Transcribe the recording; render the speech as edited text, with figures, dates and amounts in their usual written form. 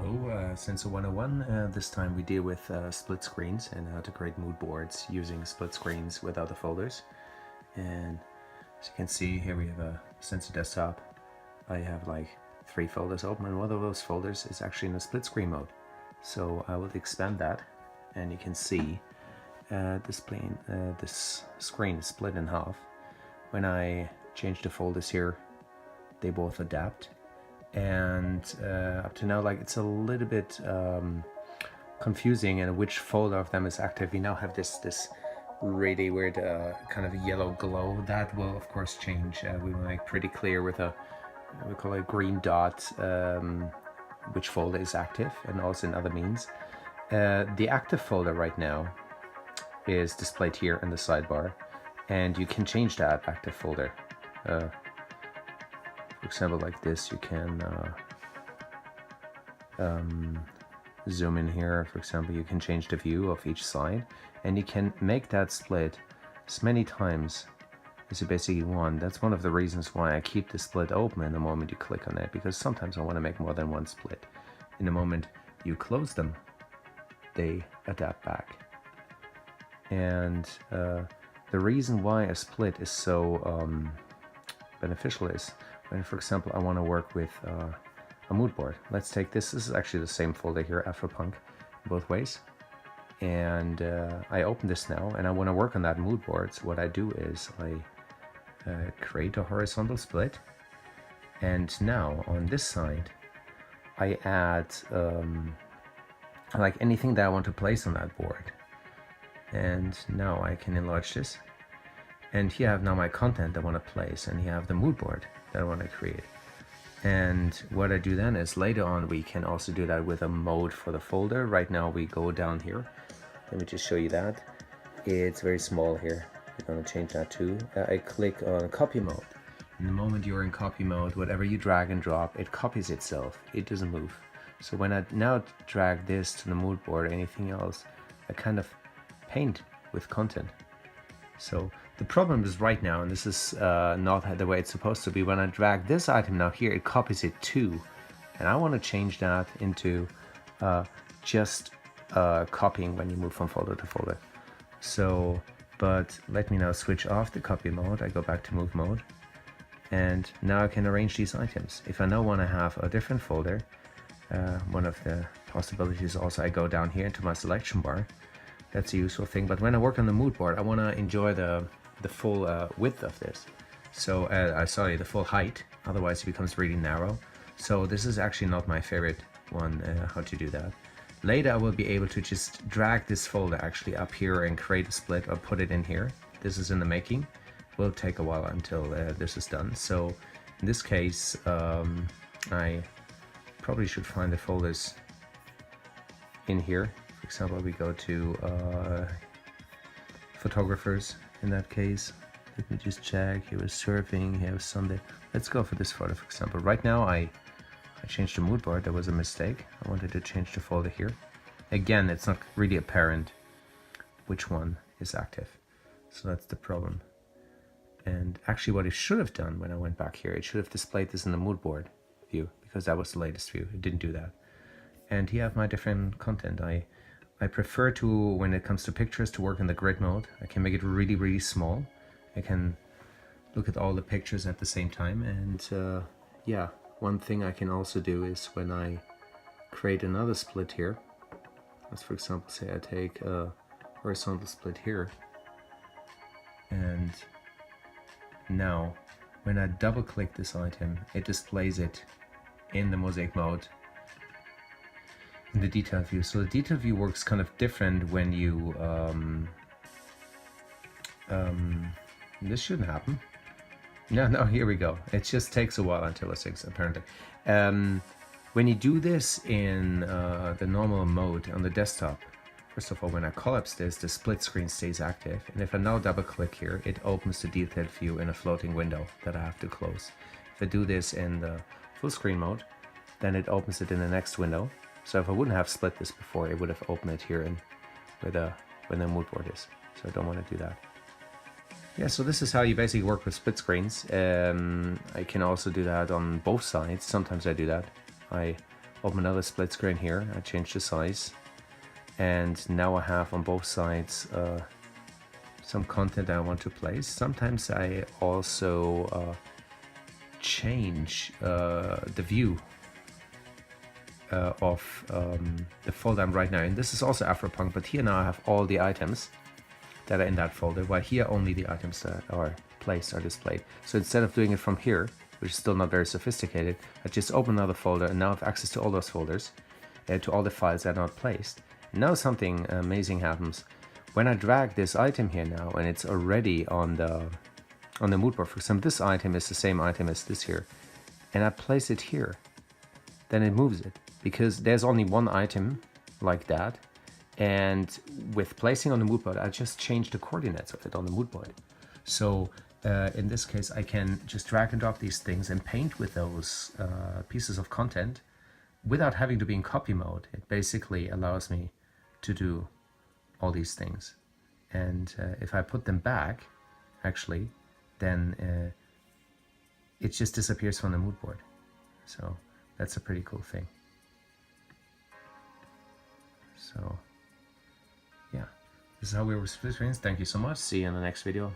Hello, SENSU 101. This time we deal with split screens and how to create mood boards using split screens without the folders. And as you can see here we have a SENSU desktop. I have like 3 folders open, and one of those folders is actually in a split screen mode. So I will expand that, and you can see this screen is split in half. When I change the folders here, they both adapt. And up to now, like, it's a little bit confusing and which folder of them is active. We now have this really weird kind of yellow glow that will of course change. We will make pretty clear with we call it a green dot which folder is active, and also in other means. The active folder right now is displayed here in the sidebar, and you can change that active folder. For example, like this, you can zoom in here. For example, you can change the view of each side, and you can make that split as many times as you basically want. That's one of the reasons why I keep the split open in the moment you click on it, because sometimes I want to make more than one split. In the moment you close them, they adapt back. And the reason why a split is so beneficial is when, for example, I want to work with a mood board. Let's take this. This is actually the same folder here, Afropunk, both ways. And I open this now, and I want to work on that mood board. So what I do is I create a horizontal split, and now on this side I add like anything that I want to place on that board. And now I can enlarge this, and here I have now my content I want to place, and here I have the mood board that I want to create. And what I do then is later on we can also do that with a mode for the folder. Right now we go down here. Let me just show you that. It's very small here. We're going to change that too. I click on copy mode. In the moment you're in copy mode, whatever you drag and drop, it copies itself. It doesn't move. So when I now drag this to the mood board or anything else, I kind of paint with content. So the problem is right now, and this is not the way it's supposed to be, when I drag this item now here, it copies it too. And I want to change that into just copying when you move from folder to folder. So, but let me now switch off the copy mode. I go back to move mode. And now I can arrange these items. If I now want to have a different folder, one of the possibilities also, I go down here into my selection bar. That's a useful thing. But when I work on the mood board, I want to enjoy the full width of this. So, sorry, the full height. Otherwise it becomes really narrow. So this is actually not my favorite one, how to do that. Later I will be able to just drag this folder actually up here and create a split or put it in here. This is in the making. It will take a while until this is done. So in this case, I probably should find the folders in here. For example, we go to photographers in that case. Let me just check. Here was surfing, here was Sunday. Let's go for this photo, for example. Right now I changed the mood board. There was a mistake. I wanted to change the folder here. Again, it's not really apparent which one is active. So that's the problem. And actually what it should have done when I went back here, it should have displayed this in the mood board view, because that was the latest view. It didn't do that. And here I have my different content. I prefer to, when it comes to pictures, to work in the grid mode. I can make it really, really small. I can look at all the pictures at the same time. And yeah, one thing I can also do is when I create another split here, let's for example say I take a horizontal split here, and now when I double click this item, it displays it in the mosaic mode in the detail view. So the detail view works kind of different when you this shouldn't happen. No, here we go. It just takes a while until it's apparently. When you do this in the normal mode on the desktop, first of all, when I collapse this, the split screen stays active. And if I now double click here, it opens the detailed view in a floating window that I have to close. If I do this in the full screen mode, then it opens it in the next window. So if I wouldn't have split this before, it would have opened it here in where the mood board is. So I don't want to do that. Yeah, so this is how you basically work with split screens. I can also do that on both sides. Sometimes I do that. I open another split screen here. I change the size, and now I have on both sides some content I want to place. Sometimes I also change the view of the folder I'm right now in. This is also Afropunk, but here now I have all the items that are in that folder, while here only the items that are placed are displayed. So instead of doing it from here, which is still not very sophisticated, I just open another folder and now I have access to all those folders, to all the files that are not placed. And now something amazing happens. When I drag this item here now, and it's already on the mood board, for example, this item is the same item as this here, and I place it here, then it moves it, because there's only one item like that, and with placing on the mood board, I just change the coordinates of it on the mood board. So in this case, I can just drag and drop these things and paint with those pieces of content without having to be in copy mode. It basically allows me to do all these things. And if I put them back, actually, then it just disappears from the mood board. So that's a pretty cool thing. So yeah, this is how we were split screens. Thank you so much. See you in the next video.